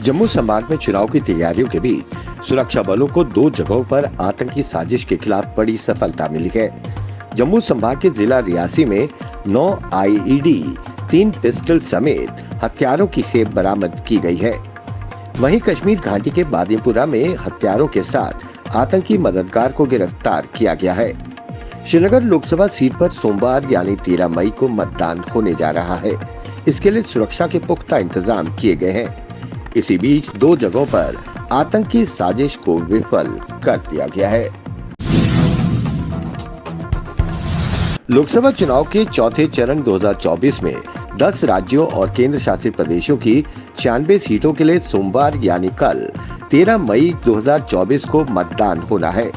जम्मू संभाग में चुनाव की तैयारियों के बीच सुरक्षा बलों को 2 जगहों पर आतंकी साजिश के खिलाफ बड़ी सफलता मिली है। जम्मू संभाग के जिला रियासी में 9 आईईडी, 3 पिस्टल समेत हथियारों की खेप बरामद की गई है। वहीं कश्मीर घाटी के बादीपुरा में हथियारों के साथ आतंकी मददगार को गिरफ्तार किया गया है। श्रीनगर लोकसभा सीट पर सोमवार यानी 13 मई को मतदान होने जा रहा है। इसके लिए सुरक्षा के पुख्ता इंतजाम किए गए हैं। इसी बीच 2 जगहों पर आतंकी साजिश को विफल कर दिया गया है। लोकसभा चुनाव के चौथे चरण 2024 में 10 राज्यों और केंद्र शासित प्रदेशों की 96 सीटों के लिए सोमवार यानी कल 13 मई 2024 को मतदान होना है।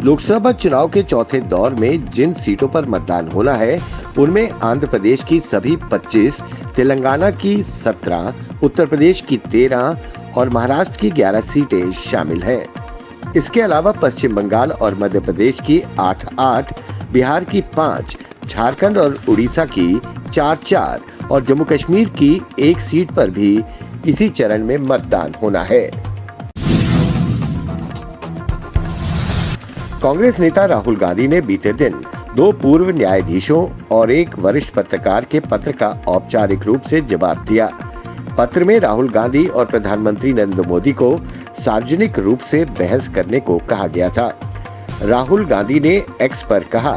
लोकसभा चुनाव के चौथे दौर में जिन सीटों पर मतदान होना है उनमें आंध्र प्रदेश की सभी 25, तेलंगाना की 17, उत्तर प्रदेश की 13 और महाराष्ट्र की 11 सीटें शामिल हैं। इसके अलावा पश्चिम बंगाल और मध्य प्रदेश की 8-8, बिहार की 5, झारखंड और उड़ीसा की 4-4 और जम्मू कश्मीर की 1 सीट पर भी इसी चरण में मतदान होना है। कांग्रेस नेता राहुल गांधी ने बीते दिन 2 पूर्व न्यायाधीशों और एक वरिष्ठ पत्रकार के पत्र का औपचारिक रूप से जवाब दिया। पत्र में राहुल गांधी और प्रधानमंत्री नरेंद्र मोदी को सार्वजनिक रूप से बहस करने को कहा गया था। राहुल गांधी ने एक्स पर कहा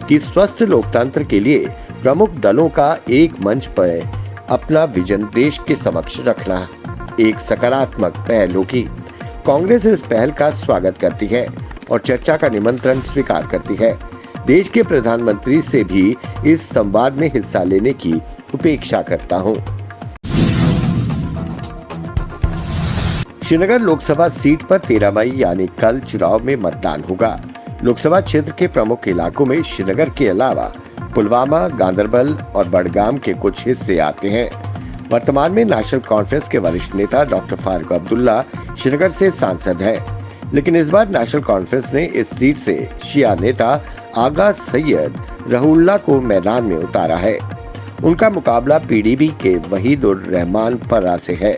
कि स्वस्थ लोकतंत्र के लिए प्रमुख दलों का एक मंच पर अपना विजन देश के समक्ष रखना एक सकारात्मक पहल होगी। कांग्रेस इस पहल का स्वागत करती है और चर्चा का निमंत्रण स्वीकार करती है। देश के प्रधानमंत्री से भी इस संवाद में हिस्सा लेने की उपेक्षा करता हूं। श्रीनगर लोकसभा सीट पर 13 मई यानी कल चुनाव में मतदान होगा। लोकसभा क्षेत्र के प्रमुख इलाकों में श्रीनगर के अलावा पुलवामा, गांदरबल और बडगाम के कुछ हिस्से आते हैं। वर्तमान में नेशनल कॉन्फ्रेंस के वरिष्ठ नेता डॉक्टर फारूक अब्दुल्ला श्रीनगर से सांसद हैं, लेकिन इस बार नेशनल कॉन्फ्रेंस ने इस सीट से शिया नेता आगा सैयद रहुल्ला को मैदान में उतारा है। उनका मुकाबला पीडीपी के वहीदुर रहमान पर्रा से है।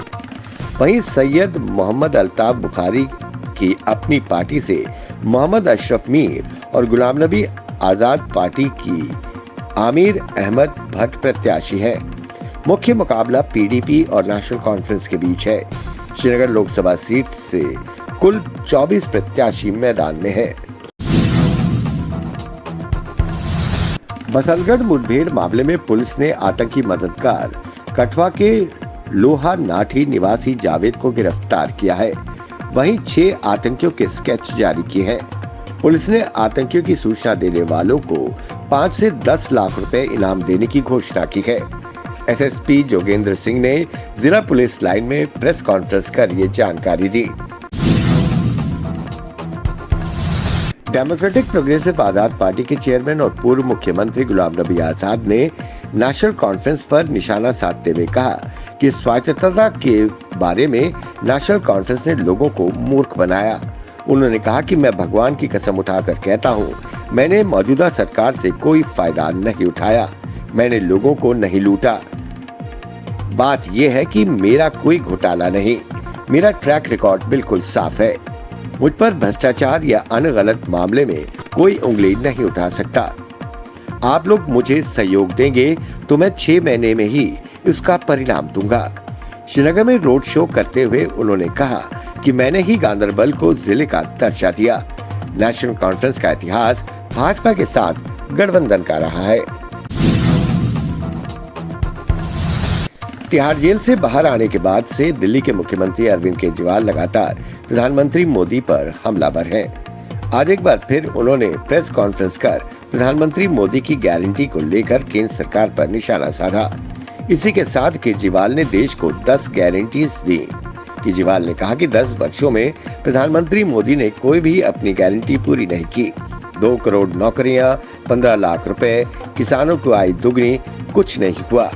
वहीं सैयद मोहम्मद अल्ताफ बुखारी की अपनी पार्टी से मोहम्मद अशरफ मीर और गुलाम नबी आजाद पार्टी की आमिर अहमद भट्ट प्रत्याशी हैं। मुख्य मुकाबला पीडीपी और नेशनल कॉन्फ्रेंस के बीच है। श्रीनगर लोकसभा सीट से कुल 24 प्रत्याशी मैदान में है। बसंतगढ़ मुठभेड़ मामले में पुलिस ने आतंकी मददगार कठवा के लोहा नाठी निवासी जावेद को गिरफ्तार किया है। वहीं 6 आतंकियों के स्केच जारी किए हैं। पुलिस ने आतंकियों की सूचना देने वालों को 5 से 10 लाख रुपए इनाम देने की घोषणा की है। एसएसपी जोगेंद्र सिंह ने जिला पुलिस लाइन में प्रेस कॉन्फ्रेंस कर ये जानकारी दी। डेमोक्रेटिक प्रोग्रेसिव आजाद पार्टी के चेयरमैन और पूर्व मुख्यमंत्री गुलाम नबी आजाद ने नेशनल कॉन्फ्रेंस पर निशाना साधते हुए कहा कि स्वायत्तता के बारे में नेशनल कॉन्फ्रेंस ने लोगों को मूर्ख बनाया। उन्होंने कहा कि मैं भगवान की कसम उठाकर कहता हूं, मैंने मौजूदा सरकार से कोई फायदा नहीं उठाया, मैंने लोगों को नहीं लूटा। बात यह है कि मेरा कोई घोटाला नहीं, मेरा ट्रैक रिकॉर्ड बिल्कुल साफ है। मुझ पर भ्रष्टाचार या अन्य गलत मामले में कोई उंगली नहीं उठा सकता। आप लोग मुझे सहयोग देंगे तो मैं 6 महीने में ही उसका परिणाम दूंगा। श्रीनगर में रोड शो करते हुए उन्होंने कहा कि मैंने ही गांदरबल को जिले का दर्जा दिया। नेशनल कॉन्फ्रेंस का इतिहास भाजपा के साथ गठबंधन का रहा है। तिहाड़ जेल से बाहर आने के बाद से दिल्ली के मुख्यमंत्री अरविंद केजरीवाल लगातार प्रधानमंत्री मोदी पर हमलावर हैं। आज एक बार फिर उन्होंने प्रेस कॉन्फ्रेंस कर प्रधानमंत्री मोदी की गारंटी को लेकर केंद्र सरकार पर निशाना साधा। इसी के साथ केजरीवाल ने देश को 10 गारंटीज दी। केजरीवाल ने कहा कि 10 वर्षों में प्रधानमंत्री मोदी ने कोई भी अपनी गारंटी पूरी नहीं की। 2 करोड़ नौकरियां, 15 लाख रुपए, किसानों को आय दुगनी, कुछ नहीं हुआ।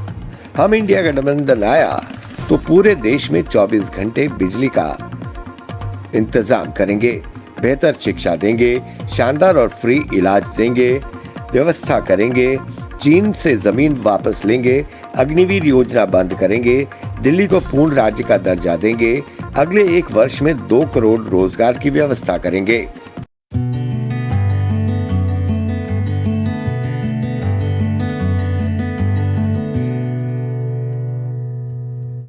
हम इंडिया गठबंधन आया तो पूरे देश में 24 घंटे बिजली का इंतजाम करेंगे, बेहतर शिक्षा देंगे, शानदार और फ्री इलाज देंगे, व्यवस्था करेंगे, चीन से जमीन वापस लेंगे, अग्निवीर योजना बंद करेंगे, दिल्ली को पूर्ण राज्य का दर्जा देंगे, अगले 1 वर्ष में 2 करोड़ रोजगार की व्यवस्था करेंगे।